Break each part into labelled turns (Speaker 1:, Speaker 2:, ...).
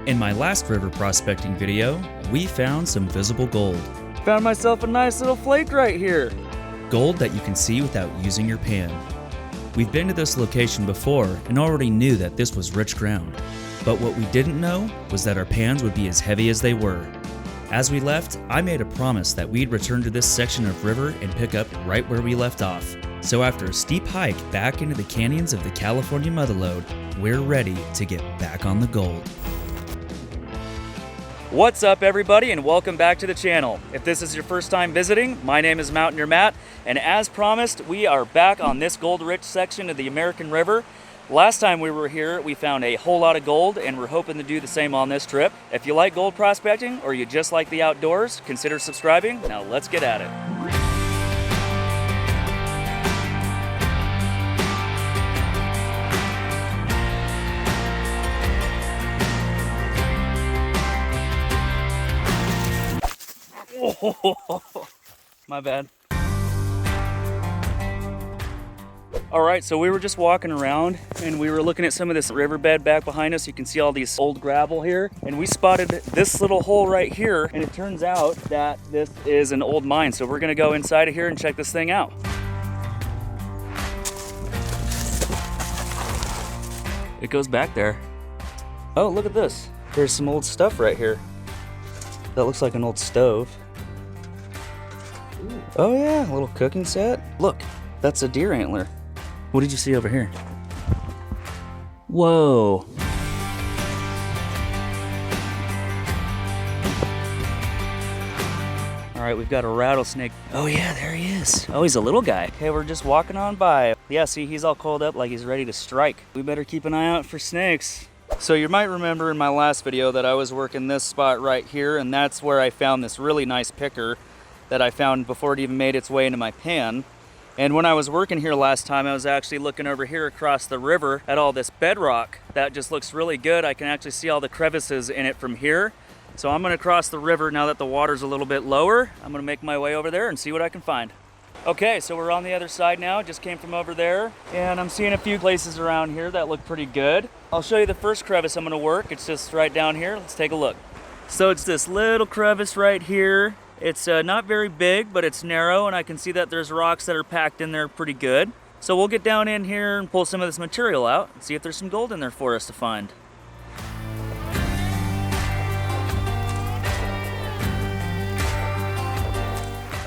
Speaker 1: In my last river prospecting video, we found some visible gold.
Speaker 2: Found myself a nice little flake right here.
Speaker 1: Gold that you can see without using your pan. We've been to this location before and already knew that this was rich ground. But what we didn't know was that our pans would be as heavy as they were. As we left, I made a promise that we'd return to this section of river and pick up right where we left off. So after a steep hike back into the canyons of the California Motherlode, we're ready to get back on the gold.
Speaker 2: What's up everybody, and welcome back to the channel. If this is your first time visiting, my name is Mountaineer Matt, and as promised, we are back on this gold-rich section of the American River. Last time we were here, we found a whole lot of gold, and we're hoping to do the same on this trip. If you like gold prospecting, or you just like the outdoors, consider subscribing. Now let's get at it. Oh, my bad. All right, so we were just walking around and we were looking at some of this riverbed back behind us. You can see all these old gravel here, and we spotted this little hole right here, and it turns out that this is an old mine. So we're gonna go inside of here and check this thing out. It goes back there. Oh, look at this. There's some old stuff right here. That looks like an old stove. Oh yeah, a little cooking set. Look, that's a deer antler. What did you see over here? Whoa. All right, we've got a rattlesnake. Oh yeah, there he is. Oh, he's a little guy. Okay, we're just walking on by. Yeah, see, he's all coiled up like he's ready to strike. We better keep an eye out for snakes. So you might remember in my last video that I was working this spot right here, and that's where I found this really nice picker that I found before it even made its way into my pan. And when I was working here last time, I was actually looking over here across the river at all this bedrock that just looks really good. I can actually see all the crevices in it from here. So I'm gonna cross the river now that the water's a little bit lower. I'm gonna make my way over there and see what I can find. Okay, so we're on the other side now. Just came from over there, and I'm seeing a few places around here that look pretty good. I'll show you the first crevice I'm gonna work. It's just right down here. Let's take a look. So it's this little crevice right here. It's not very big, but it's narrow, and I can see that there's rocks that are packed in there pretty good. So we'll get down in here and pull some of this material out and see if there's some gold in there for us to find.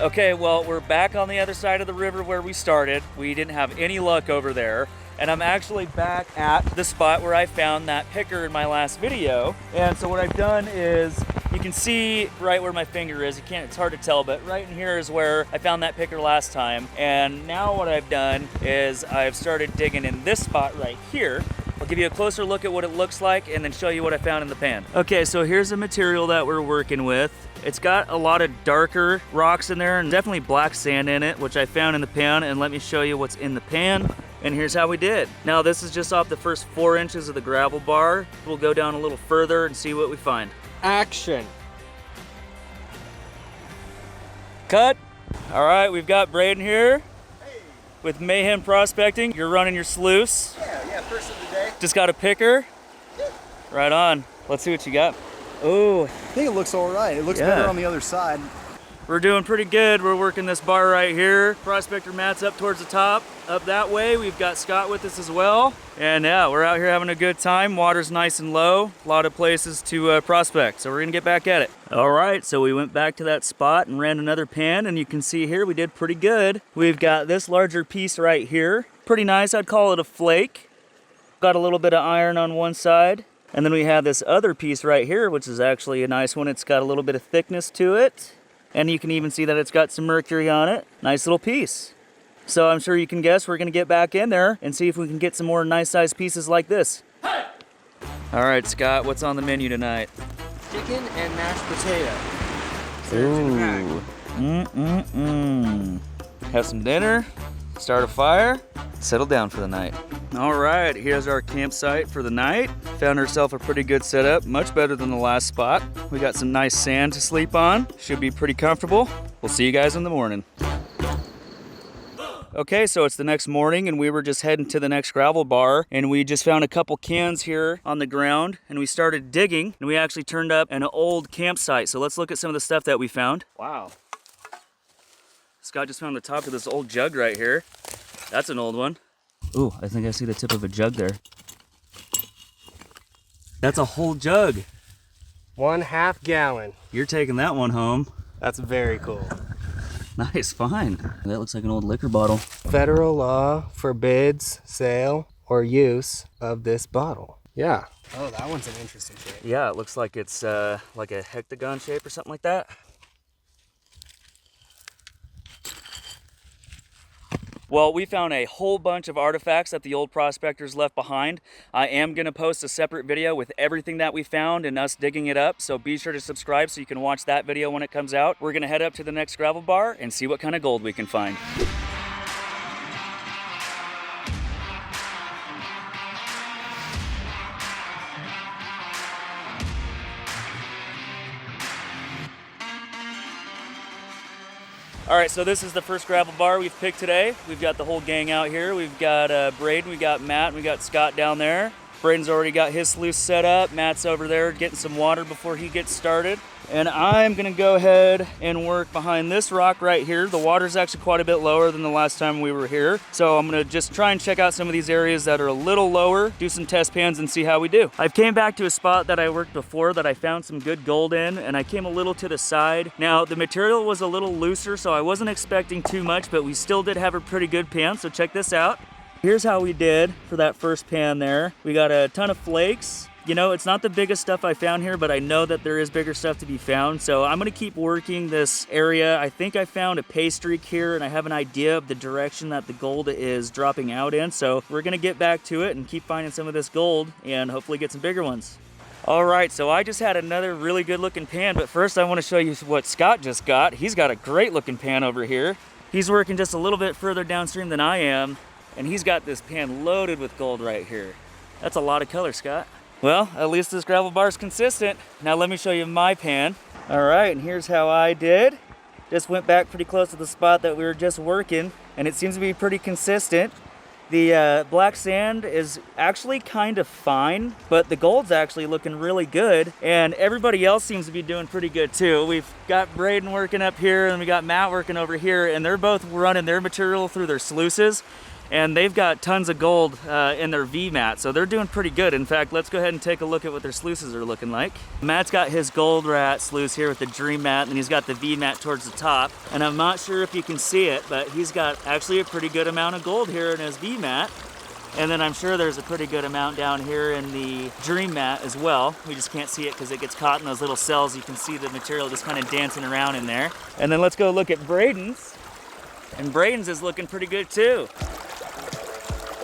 Speaker 2: Okay, well, we're back on the other side of the river where we started. We didn't have any luck over there. And I'm actually back at the spot where I found that picker in my last video. And so what I've done is, you can see right where my finger is. It's hard to tell, but right in here is where I found that picker last time. And now what I've done is I've started digging in this spot right here. I'll give you a closer look at what it looks like and then show you what I found in the pan. Okay, so here's the material that we're working with. It's got a lot of darker rocks in there and definitely black sand in it, which I found in the pan, and let me show you what's in the pan. And here's how we did. Now this is just off the first 4 inches of the gravel bar. We'll go down a little further and see what we find.
Speaker 3: Action.
Speaker 2: Cut. All right, we've got Braden here with Mayhem Prospecting. You're running your sluice.
Speaker 3: Yeah, first of the day.
Speaker 2: Just got a picker. Right on. Let's see what you got. Oh,
Speaker 3: I think it looks all right. It looks better on the other side.
Speaker 2: We're doing pretty good. We're working this bar right here. Prospector Matt's up towards the top. Up that way, we've got Scott with us as well. And yeah, we're out here having a good time. Water's nice and low. A lot of places to prospect, so we're gonna get back at it. All right, so we went back to that spot and ran another pan, and you can see here we did pretty good. We've got this larger piece right here. Pretty nice, I'd call it a flake. Got a little bit of iron on one side. And then we have this other piece right here, which is actually a nice one. It's got a little bit of thickness to it. And you can even see that it's got some mercury on it. Nice little piece. So I'm sure you can guess we're gonna get back in there and see if we can get some more nice sized pieces like this. Hey! All right, Scott, what's on the menu tonight?
Speaker 3: Chicken and mashed potato.
Speaker 2: Ooh. Have some dinner, start a fire, settle down for the night. All right, here's our campsite for the night. Found ourselves a pretty good setup, much better than the last spot. We got some nice sand to sleep on. Should be pretty comfortable. We'll see you guys in the morning. Okay, so it's the next morning and we were just heading to the next gravel bar and we just found a couple cans here on the ground and we started digging and we actually turned up an old campsite. So let's look at some of the stuff that we found. Wow. Scott just found the top of this old jug right here. That's an old one. Ooh, I think I see the tip of a jug there. That's a whole jug.
Speaker 3: 1/2 gallon.
Speaker 2: You're taking that one home.
Speaker 3: That's very cool.
Speaker 2: Nice find. That looks like an old liquor bottle.
Speaker 3: Federal law forbids sale or use of this bottle. Yeah. Oh, that one's an interesting shape.
Speaker 2: Yeah, it looks like it's like a hectagon shape or something like that. Well, we found a whole bunch of artifacts that the old prospectors left behind. I am going to post a separate video with everything that we found and us digging it up, so be sure to subscribe so you can watch that video when it comes out. We're going to head up to the next gravel bar and see what kind of gold we can find. All right, so this is the first gravel bar we've picked today. We've got the whole gang out here. We've got Braden, we got Matt, and we got Scott down there. Braden's already got his sluice set up. Matt's over there getting some water before he gets started. And I'm gonna go ahead and work behind this rock right here. The water's actually quite a bit lower than the last time we were here. So I'm gonna just try and check out some of these areas that are a little lower, do some test pans and see how we do. I've came back to a spot that I worked before that I found some good gold in, and I came a little to the side. Now the material was a little looser, so I wasn't expecting too much, but we still did have a pretty good pan, so check this out. Here's how we did for that first pan there. We got a ton of flakes. You know, it's not the biggest stuff I found here, but I know that there is bigger stuff to be found. So I'm gonna keep working this area. I think I found a pay streak here and I have an idea of the direction that the gold is dropping out in. So we're gonna get back to it and keep finding some of this gold and hopefully get some bigger ones. All right, so I just had another really good looking pan, but first I wanna show you what Scott just got. He's got a great looking pan over here. He's working just a little bit further downstream than I am, and he's got this pan loaded with gold right here. That's a lot of color, Scott. Well, at least this gravel bar is consistent. Now let me show you my pan. All right, and here's how I did. Just went back pretty close to the spot that we were just working, and it seems to be pretty consistent. The black sand is actually kind of fine, but the gold's actually looking really good, and everybody else seems to be doing pretty good too. We've got Braden working up here, and we got Matt working over here, and they're both running their material through their sluices. And they've got tons of gold in their V-mat, so they're doing pretty good. In fact, let's go ahead and take a look at what their sluices are looking like. Matt's got his gold rat sluice here with the Dream Mat, and he's got the V-mat towards the top. And I'm not sure if you can see it, but he's got actually a pretty good amount of gold here in his V-mat. And then I'm sure there's a pretty good amount down here in the Dream Mat as well. We just can't see it because it gets caught in those little cells. You can see the material just kind of dancing around in there. And then let's go look at Braden's. And Braden's is looking pretty good too.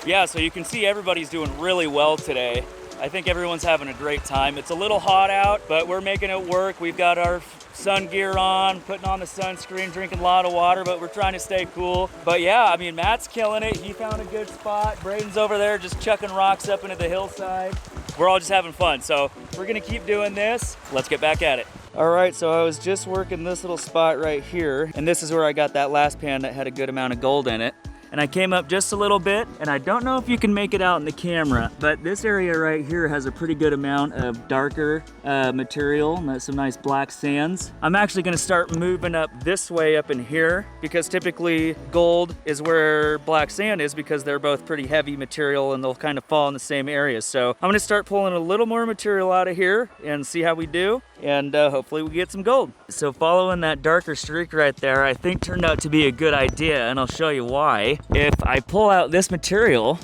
Speaker 2: Yeah, so you can see everybody's doing really well today. I think everyone's having a great time. It's a little hot out, but we're making it work. We've got our sun gear on, putting on the sunscreen, drinking a lot of water, but we're trying to stay cool. But yeah, I mean, Matt's killing it. He found a good spot. Braden's over there just chucking rocks up into the hillside. We're all just having fun. So we're gonna keep doing this. Let's get back at it. All right, so I was just working this little spot right here, and this is where I got that last pan that had a good amount of gold in it. And I came up just a little bit, and I don't know if you can make it out in the camera, but this area right here has a pretty good amount of darker material, and some nice black sands. I'm actually gonna start moving up this way up in here, because typically gold is where black sand is, because they're both pretty heavy material and they'll kind of fall in the same areas. So I'm gonna start pulling a little more material out of here and see how we do, and hopefully we get some gold. So following that darker streak right there, I think turned out to be a good idea, and I'll show you why. If I pull out this material,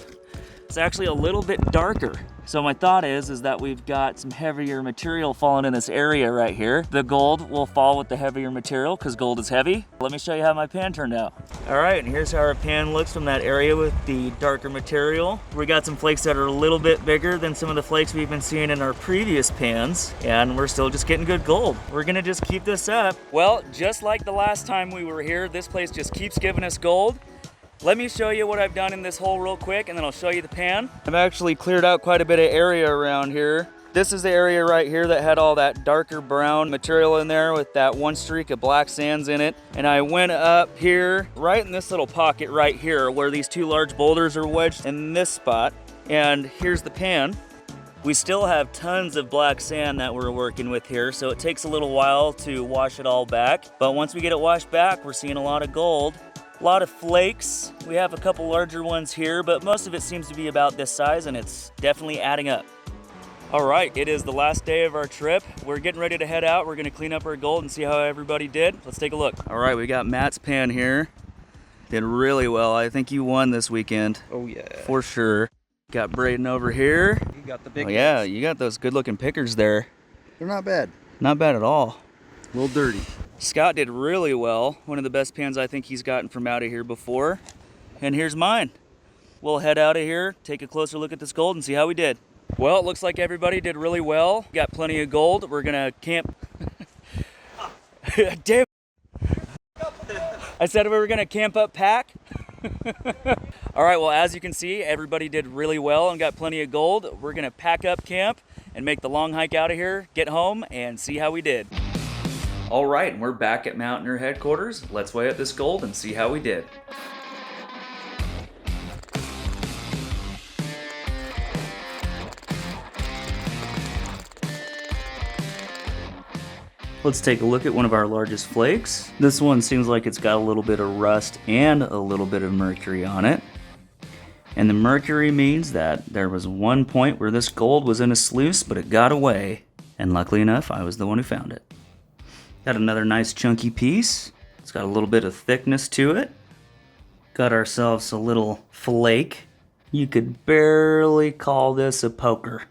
Speaker 2: it's actually a little bit darker. So my thought is that we've got some heavier material falling in this area right here. The gold will fall with the heavier material because gold is heavy. Let me show you how my pan turned out. All right, and here's how our pan looks from that area with the darker material. We got some flakes that are a little bit bigger than some of the flakes we've been seeing in our previous pans, and we're still just getting good gold. We're gonna just keep this up. Well, just like the last time we were here, this place just keeps giving us gold. Let me show you what I've done in this hole real quick, and then I'll show you the pan. I've actually cleared out quite a bit of area around here. This is the area right here that had all that darker brown material in there with that one streak of black sands in it. And I went up here, right in this little pocket right here where these two large boulders are wedged in this spot. And here's the pan. We still have tons of black sand that we're working with here, so it takes a little while to wash it all back. But once we get it washed back, we're seeing a lot of gold, a lot of flakes. We have a couple larger ones here, but most of it seems to be about this size, and it's definitely adding up. All right, it is the last day of our trip. We're getting ready to head out. We're gonna clean up our gold and see how everybody did. Let's take a look. All right, we got Matt's pan here. Did really well. I think you won this weekend.
Speaker 4: Oh yeah.
Speaker 2: For sure. Got Braden over here.
Speaker 4: You got the big
Speaker 2: Oh yeah,
Speaker 4: ones.
Speaker 2: you got those good looking pickers there.
Speaker 4: They're not bad.
Speaker 2: Not bad at all.
Speaker 4: A little dirty.
Speaker 2: Scott did really well. One of the best pans I think he's gotten from out of here before. And here's mine. We'll head out of here, take a closer look at this gold and see how we did. Well, it looks like everybody did really well. Got plenty of gold. We're gonna camp. Damn. I said we were gonna camp up pack. All right, well, as you can see, everybody did really well and got plenty of gold. We're gonna pack up camp and make the long hike out of here, get home, and see how we did. All right, and we're back at Mountaineer headquarters. Let's weigh up this gold and see how we did. Let's take a look at one of our largest flakes. This one seems like it's got a little bit of rust and a little bit of mercury on it. And the mercury means that there was one point where this gold was in a sluice, but it got away. And luckily enough, I was the one who found it. Got another nice chunky piece. It's got a little bit of thickness to it. Got ourselves a little flake. You could barely call this a poker.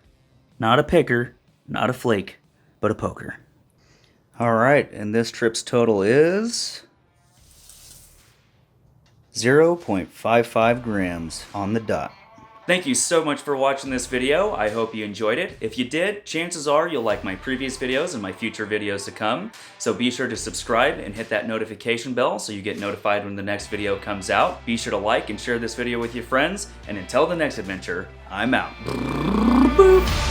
Speaker 2: Not a picker, not a flake, but a poker. All right, and this trip's total is 0.55 grams on the dot. Thank you so much for watching this video. I hope you enjoyed it. If you did, chances are you'll like my previous videos and my future videos to come. So be sure to subscribe and hit that notification bell so you get notified when the next video comes out. Be sure to like and share this video with your friends. And until the next adventure, I'm out. Boop.